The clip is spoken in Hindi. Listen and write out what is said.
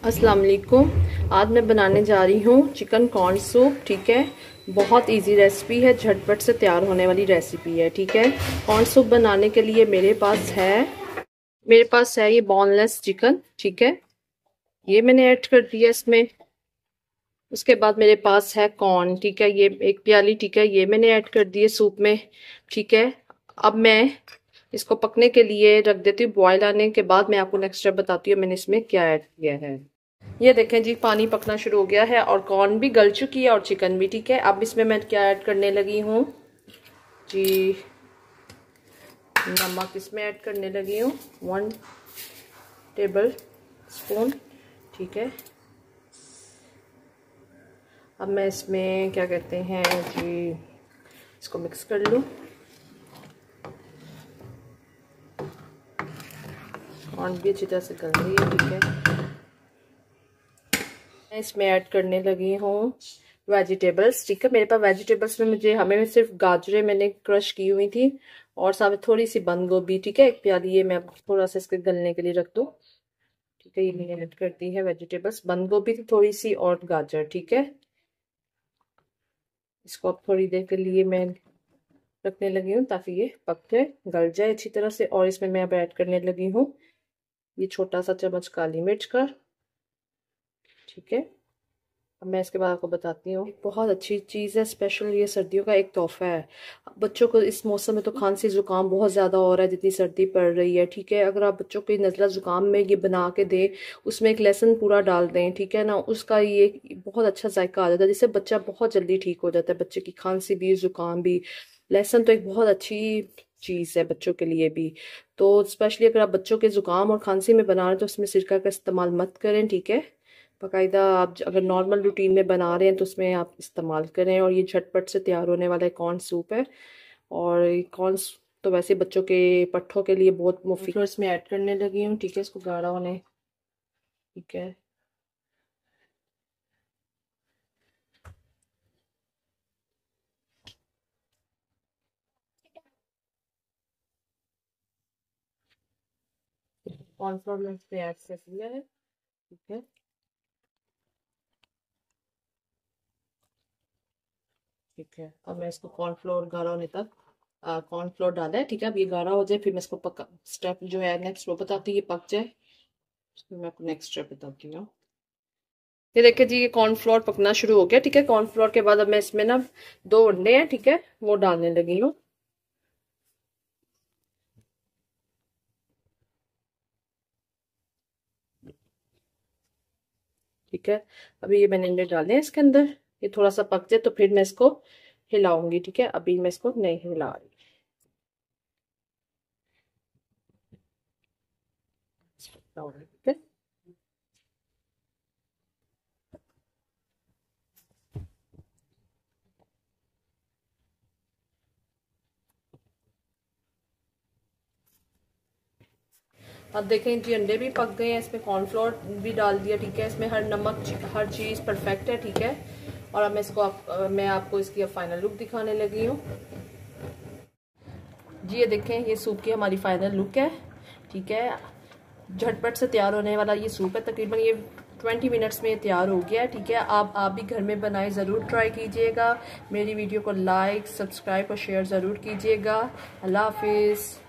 अस्सलाम वालेकुम। आज मैं बनाने जा रही हूँ चिकन कॉर्न सूप। ठीक है, बहुत इजी रेसिपी है, झटपट से तैयार होने वाली रेसिपी है। ठीक है, कॉर्न सूप बनाने के लिए मेरे पास है ये बोनलेस चिकन। ठीक है, ये मैंने ऐड कर दिया इसमें। उसके बाद मेरे पास है कॉर्न। ठीक है, ये एक प्याली। ठीक है, ये मैंने ऐड कर दिए सूप में। ठीक है, अब मैं इसको पकने के लिए रख देती हूँ। बॉयल आने के बाद मैं आपको नेक्स्ट स्टेप बताती हूँ मैंने इसमें क्या ऐड किया है। ये देखें जी, पानी पकना शुरू हो गया है और कॉर्न भी गल चुकी है और चिकन भी। ठीक है, अब इसमें मैं क्या ऐड करने लगी हूँ जी, नमक इसमें ऐड करने लगी हूँ 1 टेबल स्पून। ठीक है, अब मैं इसमें क्या कहते हैं जी, इसको मिक्स कर लूँ। कॉर्न भी अच्छी तरह से गल रही है। ठीक है, मैं इसमें ऐड करने लगी हूँ वेजिटेबल्स। ठीक है, मेरे पास वेजिटेबल्स में हमें सिर्फ गाजरें मैंने क्रश की हुई थी और साथ थोड़ी सी बंद गोभी। ठीक है, एक प्याली, ये मैं थोड़ा सा इसके गलने के लिए रख दूँ। ठीक है, ये मैंने ऐड कर दी है वेजिटेबल्स, बंद गोभी थी थोड़ी सी और गाजर। ठीक है, इसको अब थोड़ी देर के लिए मैं रखने लगी हूँ ताकि ये पक जाए, गल जाए अच्छी तरह से। और इसमें मैं अब ऐड करने लगी हूँ ये छोटा सा चम्मच काली मिर्च का। ठीक है, अब मैं इसके बाद आपको बताती हूँ, बहुत अच्छी चीज़ है, स्पेशल ये सर्दियों का एक तोहफा है। बच्चों को इस मौसम में तो खांसी ज़ुकाम बहुत ज़्यादा हो रहा है जितनी सर्दी पड़ रही है। ठीक है, अगर आप बच्चों को नज़ला ज़ुकाम में ये बना के दें, उसमें एक लहसुन पूरा डाल दें। ठीक है ना, उसका ये बहुत अच्छा जायका आ जाता है जिससे बच्चा बहुत जल्दी ठीक हो जाता है। बच्चे की खांसी भी ज़ुकाम भी, लहसुन तो एक बहुत अच्छी चीज़ है बच्चों के लिए भी। तो स्पेशली अगर आप बच्चों के ज़ुकाम और खांसी में बना रहे हैं तो उसमें सिरका का इस्तेमाल मत करें। ठीक है, बाकायदा आप अगर नॉर्मल रूटीन में बना रहे हैं तो उसमें आप इस्तेमाल करें। और ये झटपट से तैयार होने वाला कॉर्न सूप है। और कॉर्न तो वैसे बच्चों के पट्ठों के लिए बहुत मुफीद। इसमें ऐड करने लगी हूँ। ठीक है, इसको गाढ़ा होने। ठीक है, कॉर्नफ्लोर में इसमें ऐड कर दिया है। ठीक है, ठीक है, अब मैं इसको कॉर्नफ्लोर गाढ़ा होने तक कॉर्नफ्लोर डाला है। ठीक है, अब ये गाढ़ा हो जाए फिर मैं इसको पका स्टेप जो है नेक्स्ट वो बताती है, ये पक जाए फिर मैं आपको नेक्स्ट स्टेप बताती हूँ। ये देखिए जी, ये कॉर्नफ्लोर पकना शुरू हो गया। ठीक है, कॉर्नफ्लोर के बाद अब मैं इसमें ना 2 अंडे हैं, ठीक है, वो डालने लगी हूँ। ठीक है, अभी ये मैंने अंडे डाले हैं इसके अंदर। ये थोड़ा सा पक जाए तो फिर मैं इसको हिलाऊंगी। ठीक है, अभी मैं इसको नहीं हिला रही। ठीक है, अब देखें जी, अंडे भी पक गए हैं, इसमें कॉर्नफ्लोर भी डाल दिया। ठीक है, इसमें हर नमक हर चीज़ परफेक्ट है। ठीक है, और अब मैं इसको मैं आपको इसकी अब फाइनल लुक दिखाने लगी हूँ जी। ये देखें, ये सूप की हमारी फाइनल लुक है। ठीक है, झटपट से तैयार होने वाला ये सूप है, तकरीबन ये 20 मिनट्स में तैयार हो गया है। ठीक है, आप भी घर में बनाए, ज़रूर ट्राई कीजिएगा। मेरी वीडियो को लाइक सब्सक्राइब और शेयर ज़रूर कीजिएगा। अल्लाह हाफिज़।